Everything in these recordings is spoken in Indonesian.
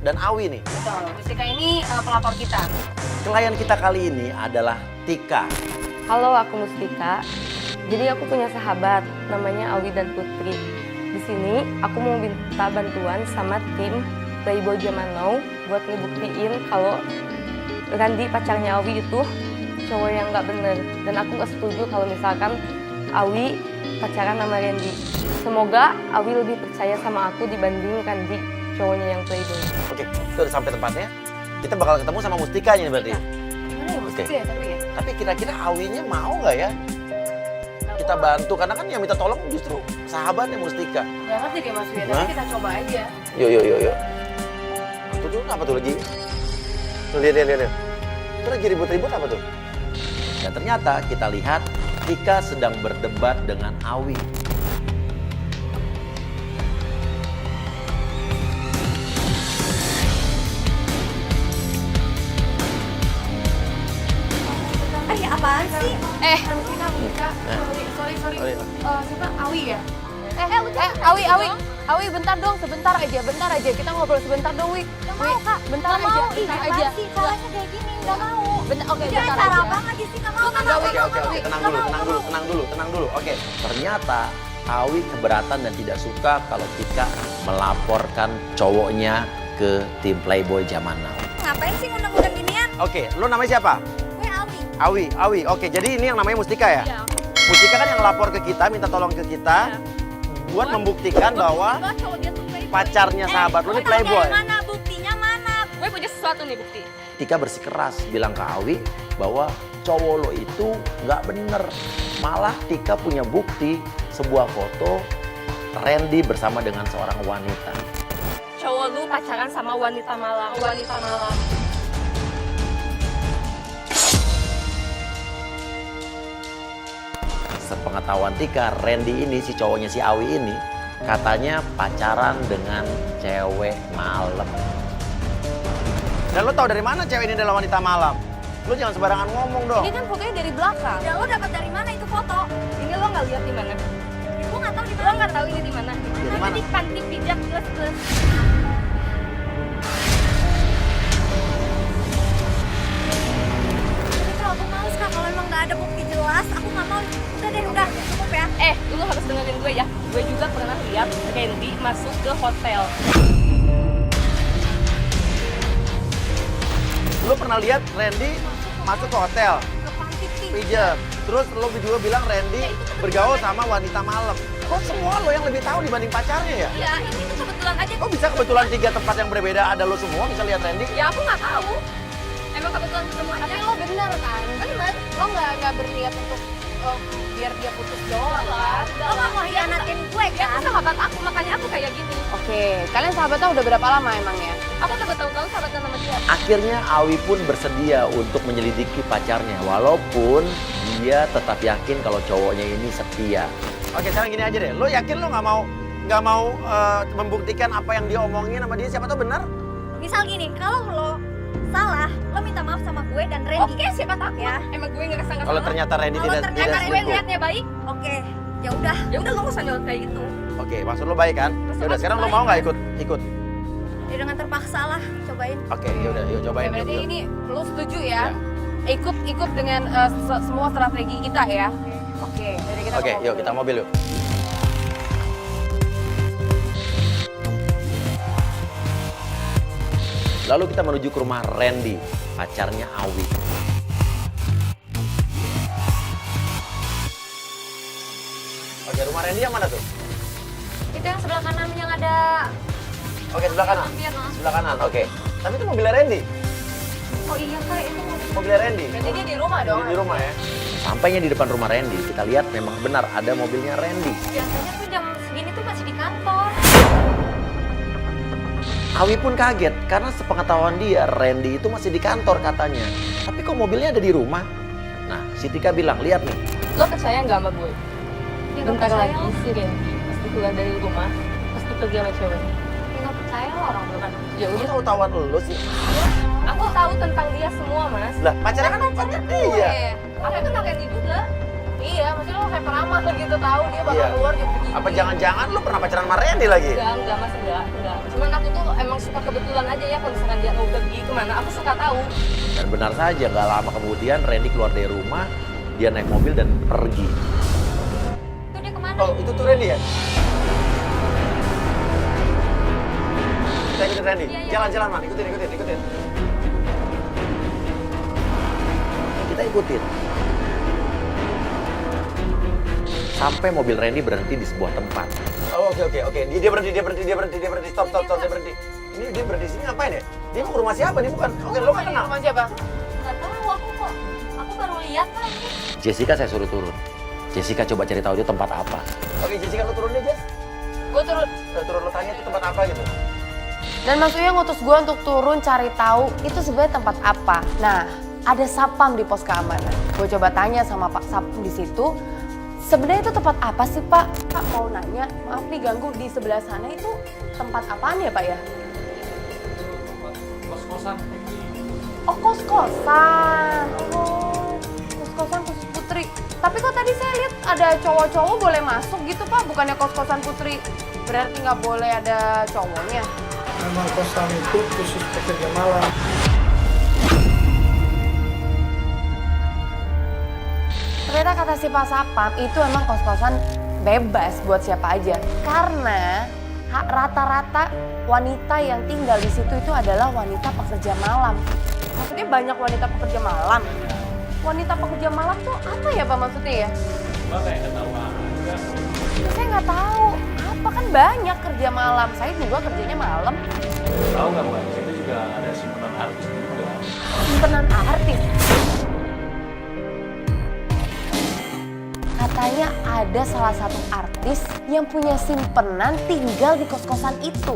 dan Awi nih. Betul, Mustika ini pelapor kita. Klien kita kali ini adalah Tika. Halo, aku Mustika. Jadi aku punya sahabat namanya Awi dan Putri. Di sini aku mau minta bantuan sama tim Playboy Zaman Now buat ngebuktiin kalau Randy pacarnya Awi itu cowok yang nggak bener. Dan aku nggak setuju kalau misalkan Awi pacaran sama Randy. Semoga Awi lebih percaya sama aku dibanding Randy, cowoknya yang Playboy. Oke, itu udah sampai tempatnya. Kita bakal ketemu sama Mustika nih berarti. Gimana ya Oke. Mustika ya tapi ya? Tapi kira-kira Awinya mau nggak ya? Kita bantu, karena kan yang minta tolong justru sahabatnya Mustika. Gak ngerti deh Mas Wia, Hah? tapi kita coba aja. Yuk. Itu tuh apa tuh lagi? Tuh, lihat. Itu lagi ribut-ribut apa tuh? Dan ternyata kita lihat Tika sedang berdebat dengan Awi. Apaan sih? Mustika. Sorry. Sorry. Siapa? Awi ya? Awi, bentar dong, sebentar aja. Kita ngobrol sebentar dong, Wi. Gak mau, Kak. Bentar Gak aja, mau. bentar Apaan aja. sih? Caranya kayak gini, gak mau. Oke, Jangan bentar cara aja. abang aja sih, gak mau. Oke. Tenang dulu. Oke. Ternyata Awi keberatan dan tidak suka kalau Tika melaporkan cowoknya ke tim Playboy Zaman Now. Ngapain sih ngundang-ngundang ginian? Oke, lo namanya siapa? Gue Awi. Awi. Oke, jadi ini yang namanya Mustika ya? Iya. Mustika kan yang lapor ke kita, minta tolong ke kita buat membuktikan bahwa Cowok dia tuh Playboy. pacarnya sahabat lo ini Playboy. Mana buktinya mana? Gue punya sesuatu nih bukti. Tika bersikeras bilang ke Awi bahwa cowok lo itu nggak bener. Malah Tika punya bukti sebuah foto Randy bersama dengan seorang wanita. Cowok lu pacaran sama wanita malam. Sepengetahuan Tika, Randy ini, si cowoknya si Awi ini, katanya pacaran dengan cewek malam. Dan lo tau dari mana cewek ini adalah wanita malam? Lo jangan sembarangan ngomong dong. Ini kan fotonya dari belakang. Ya lo dapat dari mana itu foto? Ini lo nggak lihat di mana? Ya, gue nggak tahu di Lo mana. nggak tahu ini di mana? Di mana? Di panti pijat plus. Tapi kalau aku males, Kak. Kalau emang nggak ada bukti jelas, aku nggak mau. Udah, cukup ya. Lu harus dengerin gue ya. Gue juga pernah lihat Randy masuk ke hotel. Lo pernah lihat Randy masuk ke hotel, Ke panti pijat. Terus lo juga bilang Randy bergaul sama wanita malam. Kok semua lo yang lebih tahu dibanding pacarnya ya? Iya, ini tuh kebetulan aja. Kok bisa kebetulan 3 tempat yang berbeda ada lo semua bisa lihat Randy? Ya aku nggak tahu. Emang kebetulan ketemu aja. Tapi lo bener kan? Bener. Lo nggak berniat untuk biar dia putus doang kan? Lo nggak mau hianatin gue Dia kan? tuh sahabat aku, makanya aku kayak gini. Oke, kalian sahabatnya udah berapa lama emangnya? Aku udah bertahun-tahun sahabatan sama dia. Akhirnya Awi pun bersedia untuk menyelidiki pacarnya, walaupun dia tetap yakin kalau cowoknya ini setia. Oke, sekarang gini aja deh. Lo yakin lo nggak mau membuktikan apa yang dia omongin sama dia? Siapa tahu benar? Misal gini, kalau lo salah, lo minta maaf sama gue dan Randy. Oke, siapa takut? Ya. Emang gue ngerasa nggak Kalau salah. ternyata Randy Kalau tidak ternyata Emang gue selingkuh. niatnya baik. Oke, ya udah. Ya udah lo nggak usah nyolot kayak gitu. Oke, maksud lo baik kan? Ya udah, sekarang lo mau nggak ikut? Ya dengan terpaksa lah, cobain. Oke, ya udah, yuk Ya, cobain. berarti yuk. ini lo setuju ya? Ikut dengan semua strategi kita ya? Oke, jadi kita Oke, ke yuk mobil. kita mobil yuk. Lalu kita menuju ke rumah Randy, pacarnya Awi. Oke, rumah Randy yang mana tuh? Itu yang sebelah kanan yang ada Oke, sebelah kanan. lampion. Sebelah kanan, oke. Tapi itu mobilnya Randy. Oh iya, Kak, itu Mobilnya Randy. Berarti dia di rumah dong? Di rumah ya. Sampainya di depan rumah Randy, kita lihat memang benar ada mobilnya Randy. biasanya tuh jam segini tuh masih di kantor. Awi pun kaget karena sepengetahuan dia Randy itu masih di kantor katanya. Tapi kok mobilnya ada di rumah? Nah, si Tika bilang, lihat nih. Lo percaya nggak sama gue? Dia nggak Bentar percaya. lagi si Randy pasti keluar dari rumah, pasti pergi sama cewek. Dia nggak percaya lo orang belum kan. Ya Lu udah, tahu-tahuan lu sih. aku tahu tentang dia semua mas. Lah, pacarnya kan pacar dia. Aku kenal Randy juga. Iya, maksudnya lo kayak peramal gitu, tahu dia bakal Iya. keluar jam segini. Apa jangan-jangan lu pernah pacaran sama Randy lagi? Enggak mas, enggak. Cuman aku tuh emang suka kebetulan aja ya kalau misalkan dia mau pergi kemana, aku suka tahu. Dan benar saja, nggak lama kemudian Randy keluar dari rumah, dia naik mobil dan pergi. Itu dia kemana? Oh, itu tuh Randy ya? Kita ikutin Randy. Jalan-jalan, Man. Ikutin. Kita ikutin. Sampai mobil Randy berhenti di sebuah tempat. Oh, oke. Dia berhenti. Stop, dia berhenti. Ini dia berhenti sini ngapain ya? Dia mau ke rumah siapa? Dia bukan. Oke, lo kan kenal. Sama siapa? Nggak tahu aku baru lihat kan ini. Jessica saya suruh turun. Jessica coba cari tahu dia tempat apa. Oke, Jessica lo turun deh, Jess. Gue turun. Turun lo tanya itu tempat apa gitu. Dan maksudnya ngutus gue untuk turun cari tahu itu sebenarnya tempat apa. Nah, ada sapam di pos keamanan. Gue coba tanya sama Pak Sapam di situ. Sebenarnya itu tempat apa sih Pak? Pak mau nanya, maaf nih ganggu, di sebelah sana itu tempat apaan ya Pak ya? Kos-kosan. Oh kos-kosan. Oh kos-kosan khusus Putri. Tapi kok tadi saya lihat ada cowok-cowok boleh masuk gitu Pak, bukannya kos-kosan Putri berarti nggak boleh ada cowoknya? Memang kosan itu khusus pekerja malam. Ternyata kata si Pak Sapam itu emang kos-kosan bebas buat siapa aja. Karena rata-rata wanita yang tinggal di situ itu adalah wanita pekerja malam. Maksudnya banyak wanita pekerja malam. Wanita pekerja malam tuh apa ya Pak maksudnya ya? Mbak kayak ketahuan aja. Saya nggak tahu. Apa kan banyak kerja malam. Saya juga kerjanya malam. Tahu nggak Mbak? Di situ juga ada simpenan artis juga. Simpenan artis. Katanya ada salah satu artis yang punya simpenan tinggal di kos-kosan itu.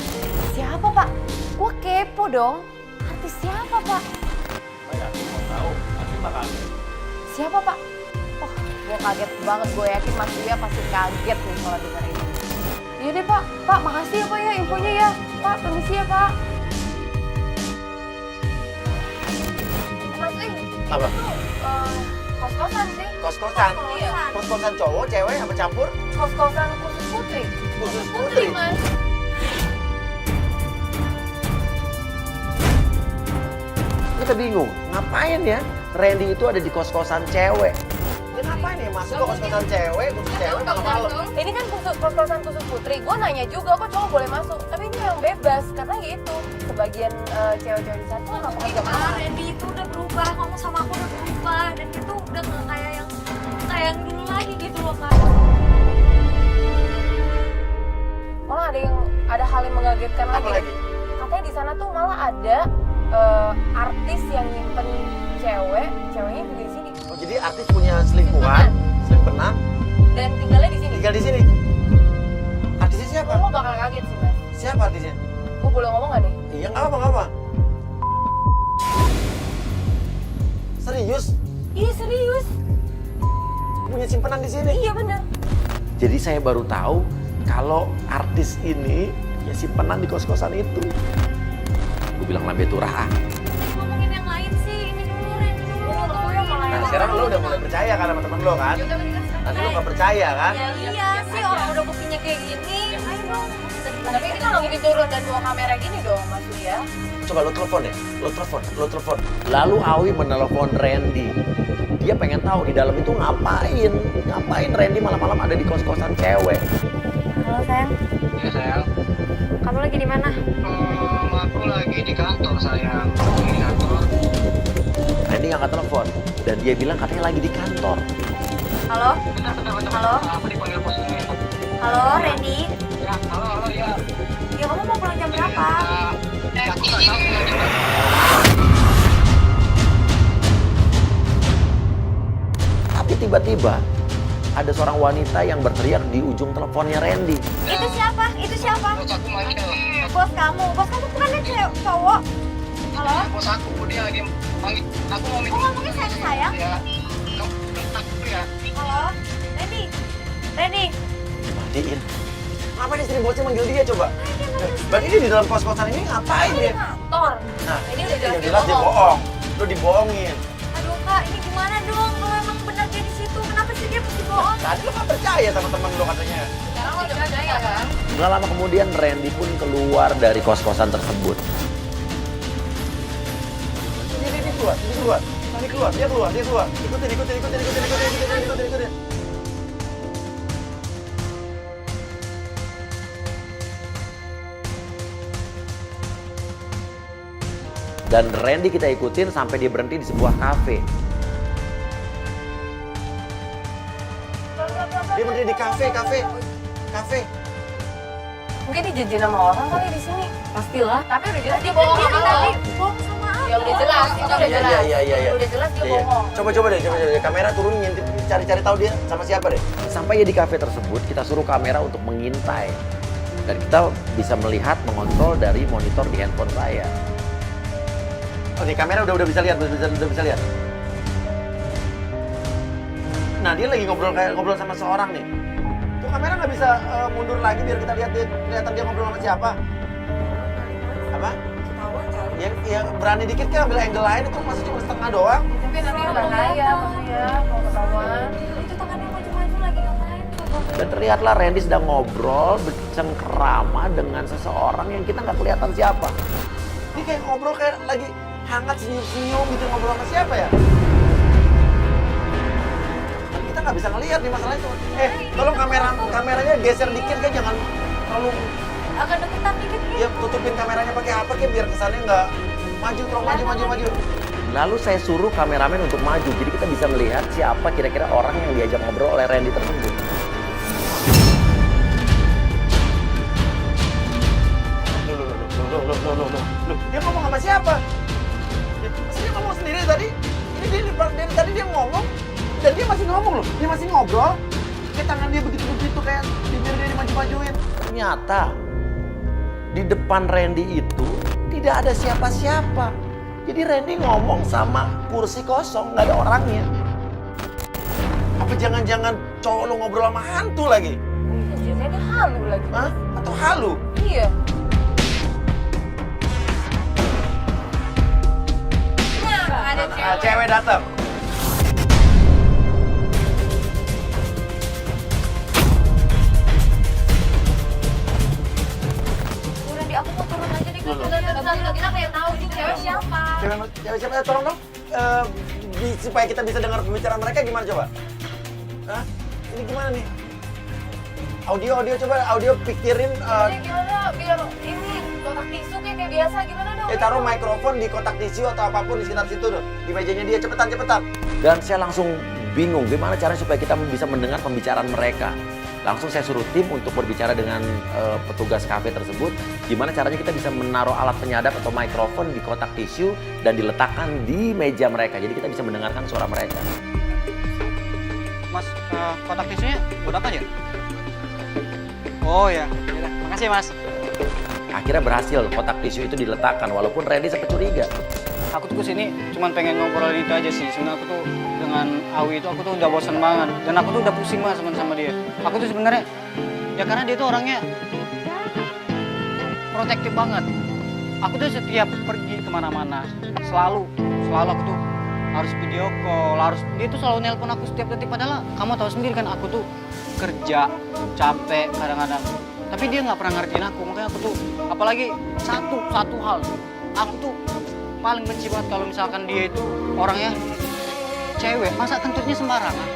Siapa Pak? Gue kepo dong. Artis siapa Pak? Mbak mau tahu? Pasti Mbak kaget. Siapa Pak? Oh, gue kaget banget. Gue yakin Mas Buya pasti kaget nih kalau denger ini. Iya deh Pak. Pak, makasih ya Pak ya infonya ya. Pak, permisi ya Pak. Mas Apa? kos-kosan sih. Kos-kosan. Iya. Kos-kosan cowok, cewek, apa campur? Kos-kosan khusus Putri. Khusus Putri. Mas. Kita bingung, ngapain ya Randy itu ada di kos-kosan cewek? Dia ngapain ya masuk ke kos-kosan cewek, khusus cewek malam-malam? Ini kan kos-kosan khusus Putri. Gue nanya juga kok cowok boleh masuk. Tapi ini yang bebas karena gitu. Sebagian cewek-cewek di sana tuh nggak pakai jam malam. Randy itu udah berubah, ngomong sama aku udah berubah dan itu udah nggak kayak yang dulu lagi gitu loh Kak. Malah ada hal yang mengagetkan Apa lagi? Katanya di sana tuh malah ada artis yang nyimpen ceweknya juga di sini. Oh, jadi artis punya selingkuhan, simpenan, Dan tinggalnya di sini. tinggal di sini. Artisnya siapa? Gue bakal kaget sih Mas. Siapa artisnya? Gue boleh ngomong gak nih? Iya, nggak apa. Serius? Iya serius. Punya simpenan di sini? Iya bener. Jadi saya baru tahu kalau artis ini punya simpenan di kos-kosan itu. Gue bilang lambe turah. Tadi ngomongin yang lain sih, ini dulu Randy dulu. Nah sekarang lo udah mulai percaya kan sama temen lo kan? Nanti lo nggak percaya kan? Ya iya sih, orang udah buktinya kayak gini. Ayo dong. Tapi kita nggak mungkin turun dan bawa kamera gini dong Mas Buya. Coba lo telepon deh, lo telepon. Lalu Awi menelepon Randy. Dia pengen tahu di dalam itu ngapain Randy malam-malam ada di kos-kosan cewek. Halo sayang, Ya sayang, kamu lagi di mana? aku lagi di kantor sayang. Di kantor. Randy ngangkat telepon dan dia bilang katanya lagi di kantor. Halo? Halo? Aku dipanggil bos ini. Halo Randy? Ya, halo ya. Ya kamu mau pulang jam berapa? Aku nggak tahu ya juga. Tapi tiba-tiba ada seorang wanita yang berteriak di ujung teleponnya Randy. Itu siapa? Bos aku Michael. Bos kamu bukannya cowok? Halo? Bos aku dia lagi panggil. Aku mau Kok meeting. ngomongin sayang? Ya. Aku ya. Halo? Randy? Matiin. Ngapain istri bosnya manggil dia coba? Berarti dia di dalam kos-kosan ini ngapain dia? Kantor. Nah, Ini udah yang jelas jelas dia bohong. Lu dibohongin. Aduh Kak, ini gimana dong? Kalau emang benar dia di situ, kenapa sih dia mesti bohong. Tadi lo gak percaya sama temen lo katanya. Sekarang lo udah percaya kan? Nggak lama kemudian Randy pun keluar dari kos-kosan tersebut. Ini keluar, ini keluar. Ini keluar, dia keluar, dia keluar. Ikutin. Dan Randy kita ikutin sampai dia berhenti di sebuah kafe. Dia berhenti di kafe. Mungkin dijanjiin sama orang kali di sini. Pastilah. Tapi udah jelas dia bohong sama lo. bohong sama aku. Ya udah jelas, itu udah jelas. Iya. Udah jelas dia Iya. bohong. Coba deh. Kamera turun ngintip, cari tahu dia sama siapa deh. Sampai ya di kafe tersebut, kita suruh kamera untuk mengintai. Dan kita bisa melihat, mengontrol dari monitor di handphone saya. Oh, di kamera udah bisa lihat, udah bisa lihat. Nah, dia lagi ngobrol sama seorang nih. Tuh kamera nggak bisa mundur lagi biar kita lihat dia, kelihatan dia ngobrol sama siapa. Apa? Ya berani dikit kan ambil angle lain, itu masih cuma setengah doang. Tapi nanti bahaya maksudnya kalau ketahuan. Itu tangannya maju-maju lagi ngapain coba. Dan terlihatlah Randy sedang ngobrol bercengkerama dengan seseorang yang kita nggak kelihatan siapa. Dia kayak ngobrol kayak lagi hangat senyum-senyum gitu, ngobrol sama siapa ya? Kita nggak bisa ngelihat nih masalahnya tuh. Tolong kameranya geser dikit kan, jangan terlalu. Agak deketan dikit nih. Ya tutupin kameranya pakai apa kayak biar kesannya nggak maju, terlalu maju. Lalu saya suruh kameramen untuk maju, jadi kita bisa melihat siapa kira-kira orang yang diajak ngobrol oleh Randy tersebut. Loh, dia ngomong sama siapa? Masa dia ngomong sendiri tadi? Ini dari tadi dia ngomong, dan dia masih ngomong loh, dia masih ngobrol. Kayak tangan dia begitu-begitu, kayak bibir dia dimaju-majuin. Ternyata di depan Randy itu tidak ada siapa-siapa. Jadi Randy ngomong sama kursi kosong, nggak ada orangnya. Apa jangan-jangan cowok lu ngobrol sama hantu lagi? Biasanya dia halu lagi. Hah? Atau halu? Iya. Ada Nah, cewek datang. Udah di aku mau turun aja deh. Loh. Kita kayak tahu nih cewek siapa. Cewek siapa? Tolong dong. Supaya kita bisa dengar pembicaraan mereka gimana coba? Hah? Ini gimana nih? Audio coba, pikirin. Ini gimana biar ini kotak tisu kayak biasa gimana dong? Taruh mikrofon di kotak tisu atau apapun di sekitar situ tuh. Di mejanya dia, cepetan. Dan saya langsung bingung gimana caranya supaya kita bisa mendengar pembicaraan mereka. Langsung saya suruh tim untuk berbicara dengan petugas kafe tersebut. Gimana caranya kita bisa menaruh alat penyadap atau mikrofon di kotak tisu dan diletakkan di meja mereka. Jadi kita bisa mendengarkan suara mereka. Mas, kotak tisunya buat apa ya? Oh ya, makasih Mas. Akhirnya berhasil kotak tisu itu diletakkan walaupun Randy sempat curiga. Aku tuh kesini cuman pengen ngobrolin itu aja sih. Sebenarnya aku tuh dengan Awi itu aku tuh udah bosan banget dan aku tuh udah pusing banget sama dia. Aku tuh sebenarnya ya karena dia tuh orangnya protektif banget. Aku tuh setiap pergi kemana-mana selalu aku tuh harus video call, dia tuh selalu nelpon aku setiap detik. Padahal kamu tahu sendiri kan aku tuh kerja capek kadang-kadang. Tapi dia nggak pernah ngertiin aku, makanya aku tuh apalagi satu hal, aku tuh paling benci banget kalau misalkan dia itu orangnya cewek, masa kentutnya sembarangan.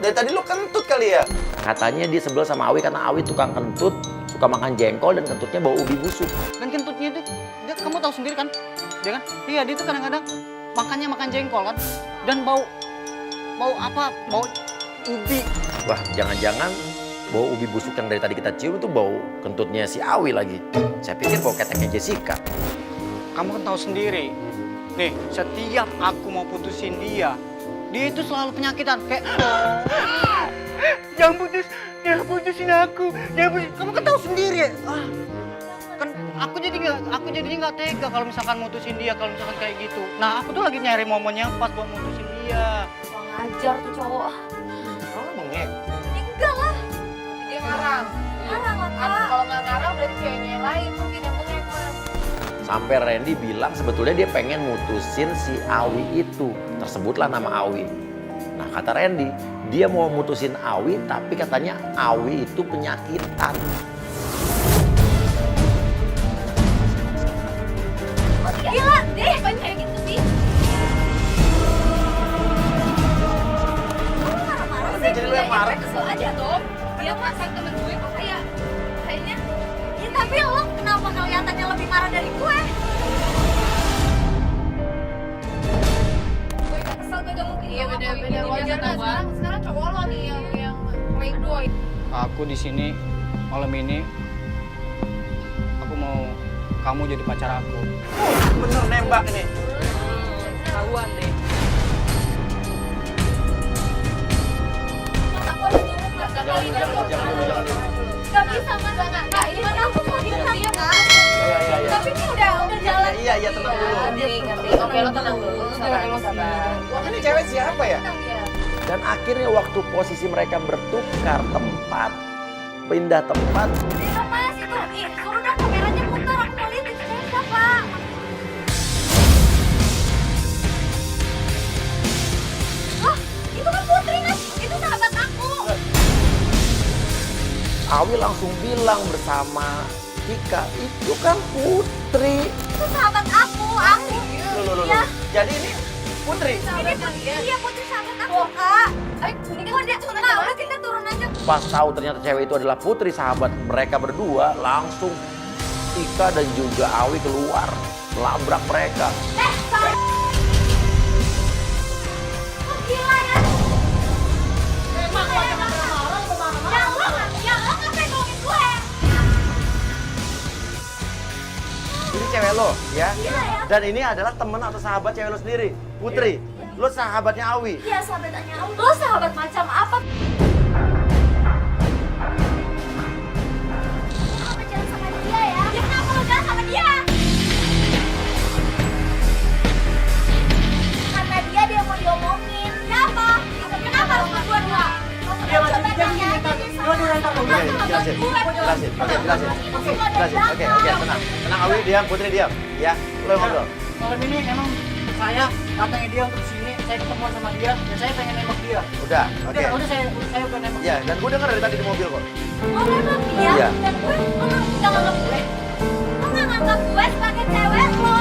Dari tadi lo kentut kali ya? Katanya dia sebel sama Awi karena Awi tukang kentut, suka makan jengkol dan kentutnya bau ubi busuk. Dan kentutnya itu, kamu tahu sendiri kan, dia kan? Iya, dia tuh kadang-kadang makan jengkol kan, dan bau ubi. Wah, jangan-jangan bau ubi busuk yang dari tadi kita cium itu bau kentutnya si Awi lagi. Saya pikir bau keteknya Jessica. Kamu kan tahu sendiri, nih setiap aku mau putusin dia itu selalu penyakitan kayak jangan putusin aku, kamu kan tahu sendiri. Kan aku jadinya nggak tega kalau misalkan mutusin dia, kalau misalkan kayak gitu. Nah aku tuh lagi nyari momennya pas buat mutusin dia. Ngajar tuh cowok. Kamu bengek? Enggak lah. Dia ngarang. Ngarang lah, Kak. Kalau nggak ngarang berarti ceweknya yang lain mungkin yang bengek, Mas. Sampai Randy bilang sebetulnya dia pengen mutusin si Awi itu. Tersebutlah nama Awi. Nah kata Randy, dia mau mutusin Awi tapi katanya Awi itu penyakitan. Gila deh, pengen kayak gitu sih. Kamu marah-marah sih? Jadi lu yang marah? Gue kesel aja dong. Dia pasang temen gue kok kayaknya. Ya tapi lo kenapa kelihatannya lebih marah dari gue? Gue gak kesel, gue gak mungkin. Iya beda-beda wajar lah. Sekarang cowok lo nih yang playboy. Aku di sini malam ini aku mau kamu jadi pacar aku. Bener nembak ini. Tahuan deh. Gak bisa mas, Kak, ini mana aku mau dibilang ya Kak. Iya. Tapi ini udah jalan. Iya, tenang dulu. Ngerti. Oke, lo tenang dulu. Sabar. Ini cewek siapa ya? Dan akhirnya waktu posisi mereka bertukar tempat, pindah tempat, Itu mas itu, suruh dong kameranya putar, aku mau lihat itu cewek siapa. Loh, itu kan Putri mas, itu sahabat aku. Awi langsung bilang bersama Tika, itu kan Putri. Itu sahabat aku. Loh. Iya. Jadi ini Putri. Ini Iya Putri sahabat aku Kak. Udah kita turun aja. Pas tahu ternyata cewek itu adalah Putri, sahabat mereka berdua, langsung Tika dan juga Awi keluar, labrak mereka. Salah. Oh, gila ya. Emang lo yang marah-marah kemana-mana. Ya lo ngapain ngomongin gue? Ini cewek lo, ya? Gila ya. Dan ini adalah temen atau sahabat cewek lo sendiri, Putri. Lo sahabatnya Awi. Iya sahabatnya aku. Lo sahabat macam apa? Kenapa jalan sama dia ya? Ya kenapa lo jalan sama dia? Karena dia mau diomongin. Siapa? Kenapa harus berdua-dua? Dia masih janji kita. Lo dirantau dong. Jelasin. Oke, jelasin. Oke, tenang. Tenang Awi, diam, Putri diam. Ya, lo yang ngobrol. Malam ini emang saya datangnya dia untuk sini, saya ketemuan sama dia dan saya pengen nembak dia. Udah, oke. Udah saya udah nembak. Ya, dan gue denger dari tadi di mobil kok. Oh memang dia? Iya. Dan gue, lo nggak nganggap gue? Lo nggak nganggap gue sebagai cewek lo?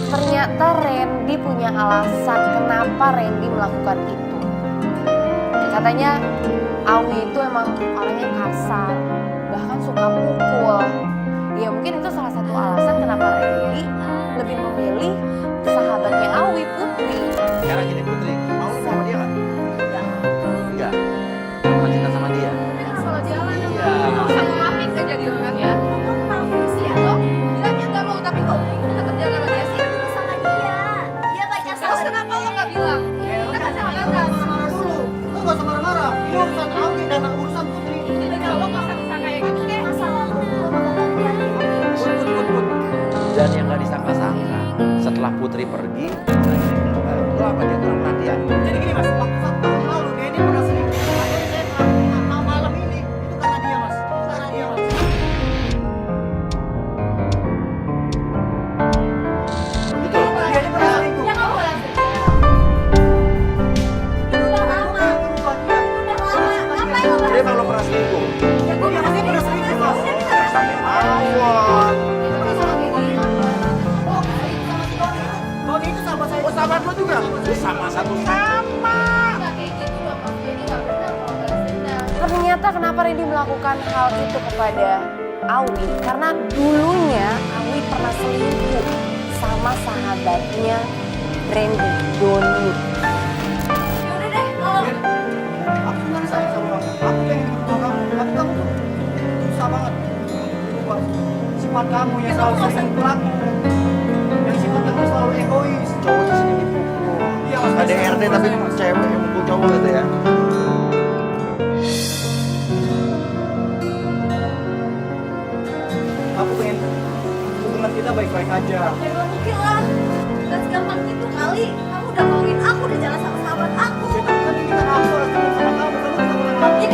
Ternyata Randy punya alasan kenapa Randy melakukan itu. Katanya Awi itu emang orangnya kasar, bahkan suka pukul. Ya mungkin itu salah satu alasan kenapa Randy lebih memilih sahabatnya Awi, Putri. Sekarang gini Putri, mau lu sama dia nggak? Enggak. Mau cinta sama dia? Kalau jalan Iya. sama Mafik aja jadi orang ya. Sih lo bilangnya nggak mau tapi kok tetap jalan sama dia sih. Sama dia. Dia baca Terus sama kenapa lo nggak bilang? Kita kan sama kan? Marah dulu. Lo gak usah marah-marah. Ini urusan Awi dan urusan Putri. Jadi lo nggak usah bisa kayak gitu deh. masalah lo. Lo bakal ganti. Put. Dan yang gak disangka-sangka, setelah Putri pergi, lo apa dia kurang perhatian? Jadi gini mas, waktu 1 tahun lalu dia ini pernah sering akhirnya saya malam ini itu karena dia mas, karena dia mas. Begitu. Dia ini pernah selingkuh. Ya kamu lah. Itu udah lama. Itu bukan dia. Udah lama. Apa yang lo Dia emang lo pernah selingkuh? Ya gue Dia pasti pernah selingkuh mas. Jangan sampai mawon. Doni itu sahabat saya. Oh sahabat lo juga? Sama satu sama. Ternyata kenapa Randy melakukan hal itu kepada Awi? Karena dulunya Awi pernah selingkuh sama sahabatnya Randy, Doni. Yaudah deh, kalau Aku sebenarnya sayang sama kamu. Aku pengen berdoa kamu. Tapi kamu tuh susah banget. Berubah. Sifat kamu yang selalu sering pelaku. Yang sifat kamu selalu egois. Cowok di sini dipukul. Iya mas. ADRT tapi cewek yang mukul cowok gitu ya. Aku pengen hubungan kita baik-baik aja. ya gak mungkin lah. Gak segampang itu kali. Kamu udah ngomongin aku, udah jalan sama sahabat aku. Ya tapi kan ini kan aku harus ketemu sama kamu. Kamu juga boleh ngelakuin.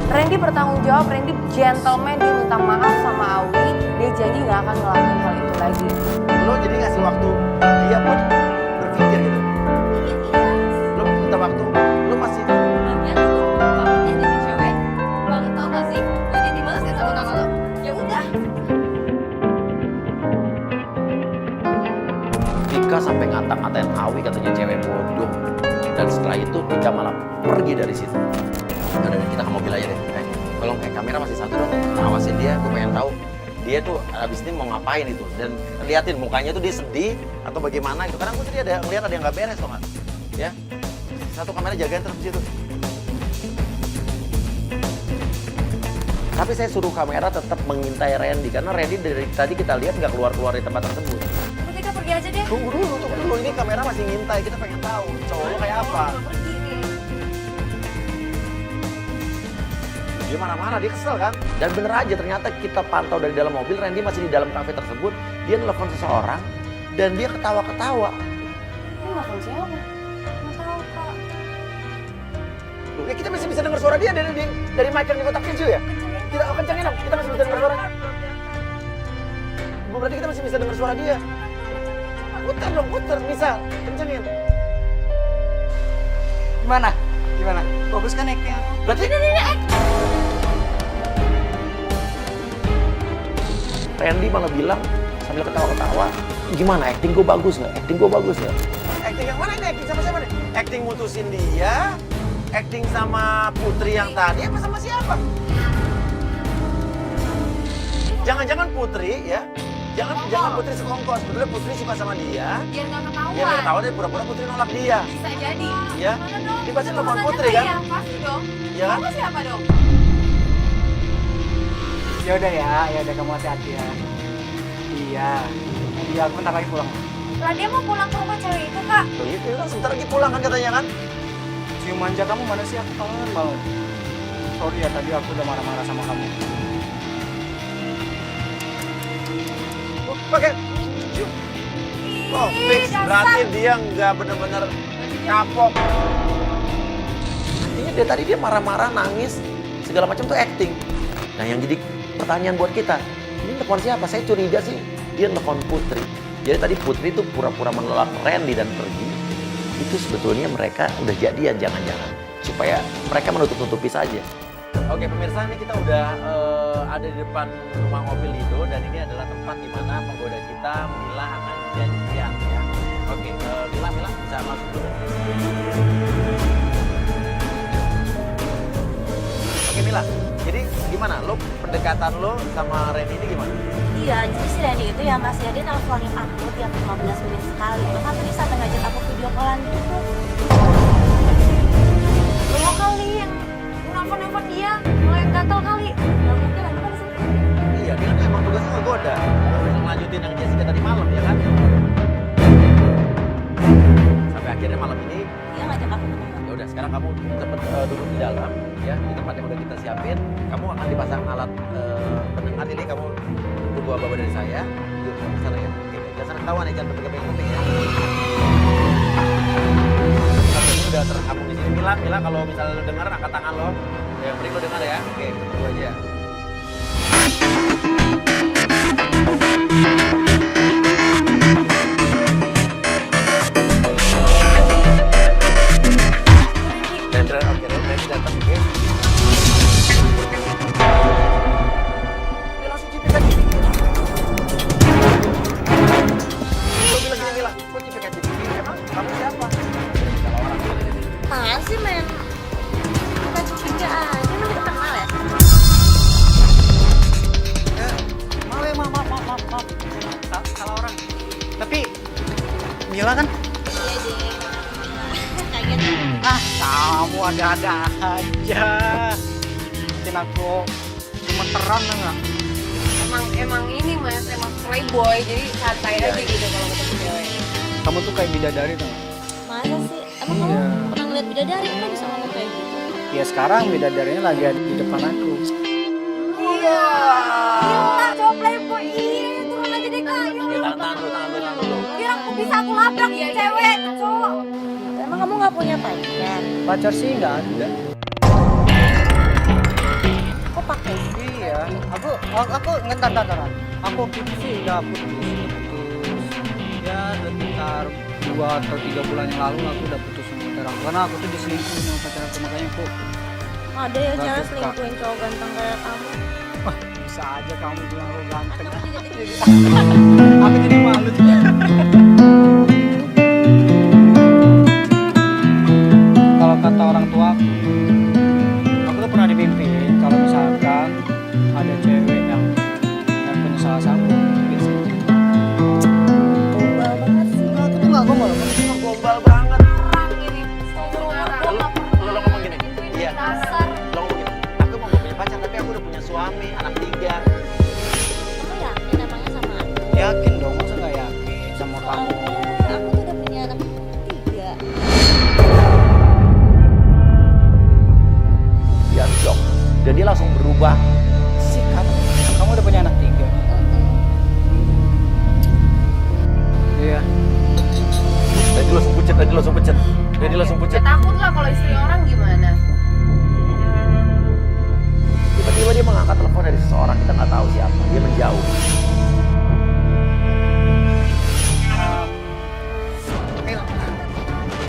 Randy bertanggung jawab, Randy gentleman, dia minta maaf sama Awi, dia janji nggak akan ngelakuin hal itu lagi. Lo jadi ngasih waktu dia buat berpikir gitu. Lo minta waktu, lo masih Lagian itu bangetnya jadi cewek. Banget tau gak sih? Gue jadi males ya sama kakak lo. Ya udah. Tika sampai ngata-ngatain Awi katanya cewek bodoh. Dan setelah itu Tika malah pergi dari situ. Udah, kita ke mobil aja deh. Tolong kamera masih satu dong. Awasin dia, gue pengen tahu dia tuh abis ini mau ngapain itu. Dan liatin mukanya tuh dia sedih atau bagaimana itu. Karena gue tadi ada ngeliat ada yang nggak beres tuh nggak? Ya, satu kamera jagain terus di situ. Tapi saya suruh kamera tetap mengintai Randy karena Randy dari tadi kita lihat nggak keluar-keluar dari tempat tersebut. Udah kita pergi aja deh. Tunggu dulu. Ini kamera masih ngintai. Kita pengen tahu cowok lo kayak apa. Pergi nih. Dia marah-marah, dia kesel kan? Dan bener aja ternyata kita pantau dari dalam mobil, Randy masih di dalam kafe tersebut. Dia nelfon seseorang dan dia ketawa-ketawa. Ini nelfon siapa? Nggak tahu kak. Loh, ya kita masih bisa dengar suara dia dari mic yang di kotak keju ya? Kita kencengin dong, kita masih bisa dengar suara. Berarti kita masih bisa dengar suara dia. Putar dong, putar, misal, kencengin. Gimana? Bagus kan acting aku? Berarti Randy malah bilang sambil ketawa-ketawa, gimana acting gue bagus nggak? Acting yang mana ini? Acting sama siapa nih? Acting mutusin dia, acting sama Putri yang tadi apa sama siapa? Jangan-jangan Putri ya? Jangan Putri sekongkos. Sebetulnya Putri suka sama dia. Biar nggak ketahuan. Dia nggak tahu deh pura-pura Putri nolak dia. Bisa jadi. Ya? Mana dong? Dia pasti telepon Temenannya Putri kan? Iya, pasti dong. Ya kan? Kamu siapa dong? Ya udah kamu hati-hati ya. Iya aku bentar lagi pulang. Lah dia mau pulang ke rumah cewek itu kak. Tuh, itu kan sebentar lagi pulang kan katanya kan? Cium manja kamu mana sih? Aku kangen banget. Sorry ya tadi aku udah marah-marah sama kamu. Pakai cium. Oh, fix. Berarti dia nggak bener-bener kapok. Artinya dia tadi dia marah-marah, nangis, segala macam tuh acting. Nah yang jadi pertanyaan buat kita, ini telepon siapa? Saya curiga sih dia telepon Putri. Jadi tadi Putri tuh pura-pura menolak Randy dan pergi. Itu sebetulnya mereka udah jadian jangan-jangan. Supaya mereka menutup-nutupi saja. Oke pemirsa, ini kita udah ada di depan rumah mobil Lido. Dan ini adalah tempat di mana penggoda kita, Mila, akan janjian ya. Oke, Mila bisa masuk dulu. Oke Mila, jadi gimana? Lo pendekatan lo sama Randy ini gimana? Iya, jadi si Randy itu ya masih dia nelfonin aku tiap 15 menit sekali. Bahkan tadi sampai ngajak aku video callan gitu. Lo kali yang nelfon dia. Lo yang gatel kali. Gak mungkin aku kan disini. Iya, dia kan emang tugasnya ngegoda. Lanjutin yang Jessica tadi malam ya kan? Sampai akhirnya malam ini, Dia ngajak aku ketemu. ya udah sekarang kamu cepet duduk di dalam ya, di tempat yang udah kita siapin. Kamu akan dipasang alat pendengar ini, kamu tunggu apa dari saya. Yuk, ke sana ya. Oke, jangan ketahuan ya, jangan pegang kuping ya. Sampai ini udah terhubung di sini. Mila, kalau misalnya lo dengar angkat tangan lo. Ya, mending lo dengar ya. Oke, kita tunggu aja. Oke, Randy datang, oke. Dia langsung cipik aja. Lo bilang gini, Mila, kok cipik aja? Emang kamu siapa? Apaan sih men? Bukan cipika aja, emang kita kenal ya? Maaf. Salah orang. Tapi Mila kan? Iya deh. Kaget. Kamu ada-ada aja. Bikin aku gemeteran enggak? Emang ini mas, emang playboy, jadi santai aja gitu kalau ketemu cewek. Kamu tuh kayak bidadari tuh. Masa sih? Emang kamu pernah ngeliat bidadari? Kok bisa ngomong kayak gitu? Ya sekarang bidadarinya lagi ada di depan aku. Iya. Iya, cowok playboy. Iya, turun aja deh kak. Tahan dulu. Biar aku bisa aku labrak ya cewek, cowok. Emang kamu nggak punya pacar? Pacar sih nggak ada. Aku ngentar. Aku waktu itu sih udah putus. Ya sekitar 2 atau 3 bulan yang lalu aku udah putus sama pacar aku. Karena aku tuh diselingkuhin sama pacar aku, makanya aku Ada ya Nggak cewek suka. selingkuhin cowok ganteng kayak kamu. bisa aja kamu bilang aku ganteng. Aku jadi Aku jadi malu. Kalau kata orang tua aku tuh pernah dipimpiin kalau misalkan ada cewek yang punya salah satu biasanya. gombal banget sih. Aku tuh nggak gombal, aku cuma Gombal banget. Ini Lo ngomong gini. Iya. dasar. Lo ngomong gini. Aku mau punya pacar tapi aku udah punya suami, anak 3. Kamu yakin emangnya sama aku? yakin dong, masa nggak yakin sama kamu? Aku tuh udah punya anak 3. Dia shock. Dan dia langsung berubah sikap. Kamu udah punya anak 3? Iya. Dan dia langsung pucet. Ya takut lah kalau istri orang gimana? Tiba-tiba dia mengangkat telepon dari seseorang, kita nggak tahu siapa. Dia menjauh.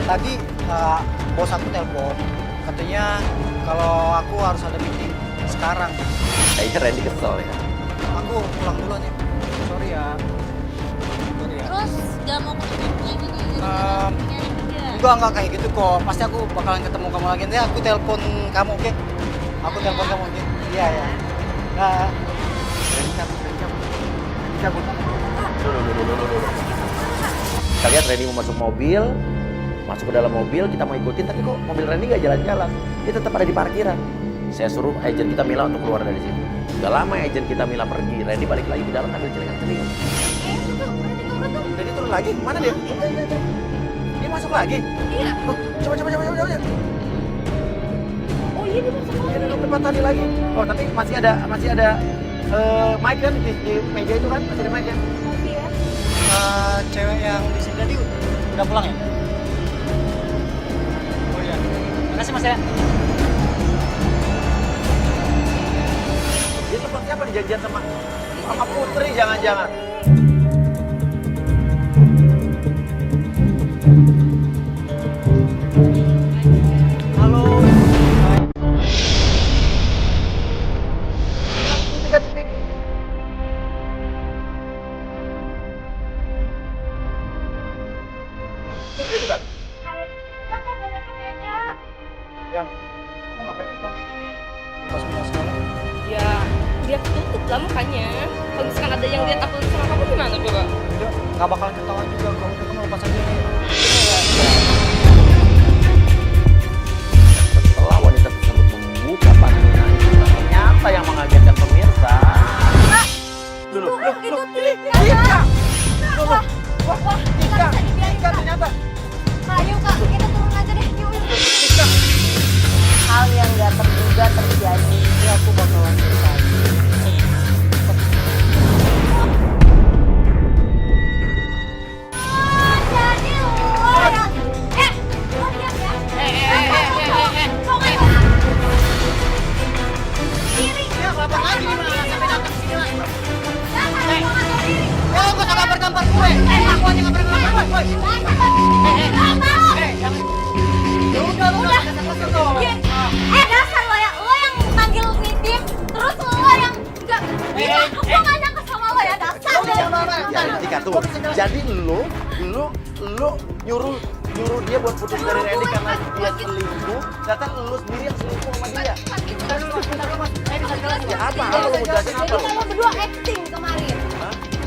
Tadi bos aku telepon, katanya kalau aku harus ada meeting sekarang. Kayaknya Randy kesel ya. Aku pulang dulu aja. Sorry ya. Terus gak mau ketemu lagi nih gara-gara punya anak 3. Enggak kayak gitu kok. Pasti aku bakalan ketemu kamu lagi. Nanti aku telepon kamu, oke? Aku telepon kamu, oke? Iya ya. Nah, Randy cabut. Loh. Kita lihat Randy mau masuk mobil, masuk ke dalam mobil, kita mau ikutin, tapi kok mobil Randy nggak jalan-jalan. Dia tetap ada di parkiran. Saya suruh agent kita Mila untuk keluar dari situ. Gak lama agent kita Mila pergi, Randy balik lagi ke dalam ambil celingan-celingan. Randy turun lagi, mana dia? Dia masuk lagi? Iya. Oh, coba. Oh iya dia masuk Dia duduk depan tadi lagi. Oh, tapi masih ada mic kan di meja itu kan? Masih ada mic kan? kopi ya. cewek yang di sini tadi udah pulang ya? Oh iya. Makasih Mas ya. Dia seperti apa dijanjian sama Putri jangan-jangan? Halo. Tiga-tiga. Putri bukan? Yang kamu ngapain itu? Pas pulang sekolah. Ya, dia ketutup lah mukanya. Kalau misalkan ada yang lihat aku sama kamu gimana coba? Udah, nggak bakalan ketahuan juga. Kamu lepas aja. Setelah wanita tersebut membuka pakainya, ternyata yang mengagetkan pemirsa. Dulu, Tika! Wah, Tika ternyata. Ayo kak, kita turun aja deh. Yuk. Hal yang gak terduga terjadi. Ya aku bakalan ceritain. Jadi lo yang lo diam ya. Pokoknya diri. Ya, lapar lagi nih malah sampai datang sini lagi. Jangan diri. Oh, kok tak gambar gue? Aku aja gambar gue. Jangan. Ya udah, dong. Dasar lo yang manggil meeting, terus lo yang enggak. Aku nggak nyangka sama lo ya dasar lo. Ya, Tika tuh. Jadi lu nyuruh dia buat putus dari Randy karena dia selingkuh. Ternyata lu sendiri yang selingkuh sama dia. Ya apa? Lo mau jelasin apa? Kita lo berdua acting kemarin.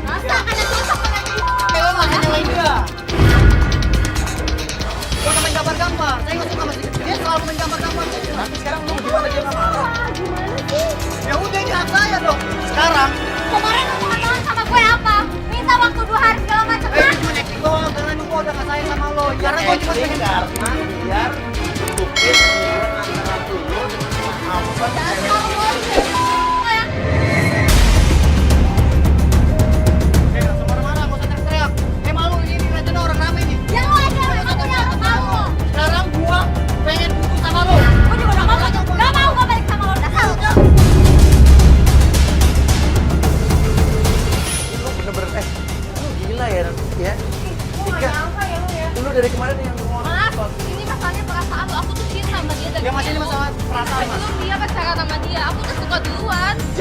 Masa ada cocok dengan dia? Lo nggak nyalain dia. Lo main gambar-gambar. Saya nggak suka masih. Dia selalu main gambar-gambar. Tapi sekarang lu gimana dia nggak marah? Ya udah ini hak saya dong. Sekarang. Kemarin lo ngomong sama gue apa? Minta waktu 2 hari segala macam. Cuma acting doang. Karena gue udah nggak sayang sama lo. Karena gue cuma pengen karena biar tutupin hubungan antara lu dengan apa Dasar lo ya. langsung marah-marah. Gak usah teriak-teriak. Malu ini rencana orang rame nih. Ya lo aja yang punya malu. Sekarang gua pengen putus sama lo. Gue juga udah ngomong. Gak mau gue balik sama lo. Dasar lo.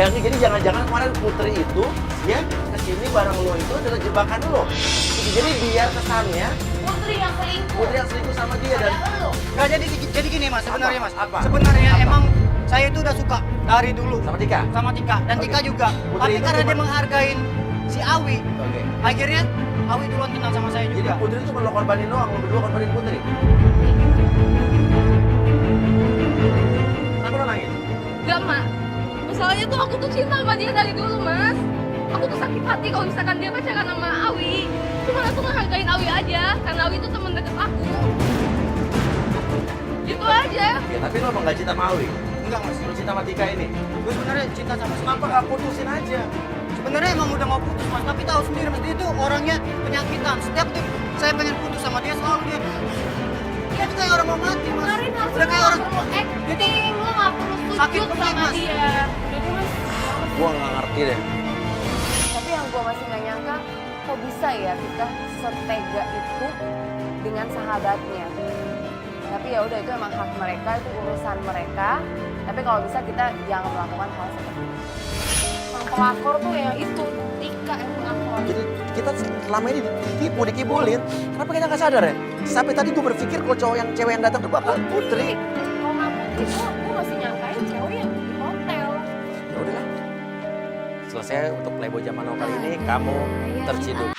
Jadi jangan-jangan kemarin Putri itu ya kesini bareng lo itu adalah jebakan lo. Jadi biar kesannya Putri yang selingkuh. Putri yang selingkuh sama dia dan Lo. Nggak, jadi gini mas, sebenarnya mas. Apa? Sebenarnya Apa? emang saya itu udah suka dari dulu sama Tika. sama Tika dan Oke. Tika juga. Putri Tapi itu karena dia cuma- menghargain si Awi, Oke. akhirnya Awi duluan kenal sama saya Jadi juga. Putri itu cuma lo korbanin doang, lo berdua korbanin Putri. Kenapa lo nangis? Gak, Mak. Masalahnya tuh aku tuh cinta sama dia dari dulu, Mas. Aku tuh sakit hati kalau misalkan dia pacaran sama Awi. Cuma aku ngehargain Awi aja, karena Awi itu temen deket aku. Gitu aja. Ya tapi lo emang gak cinta sama Awi? Enggak mas, Lo cinta sama Tika ini? gue sebenarnya cinta sama si Kenapa Tika. gak putusin aja? Sebenarnya emang udah mau putus mas, tapi tahu sendiri mas dia itu orangnya penyakitan. Setiap saya pengen putus sama dia selalu dia tuh kayak orang mau mati mas. Karin harusnya Udah lo kayak gak orang perlu acting, lo gak perlu Sakit sujud perut, sama Mas. dia. Jadi mas, Gua gak ngerti deh. Tapi yang gue masih gak nyangka, kok bisa ya kita setega itu dengan sahabatnya. Tapi ya udah itu emang hak mereka, itu urusan mereka. Tapi kalau bisa kita jangan melakukan hal seperti itu. Yang pelakor tuh yang itu, Tika yang pelakor. Jadi kita selama ini ditipu, dikibulin. Kenapa kita gak sadar ya? Sampai tadi gue berpikir kalau cewek yang datang tuh bakal Putri. kalau gak Putri gue masih nyangkain cewek yang di hotel. Ya udahlah. Selesai untuk Playboy Zaman Now kali ini, kamu terciduk.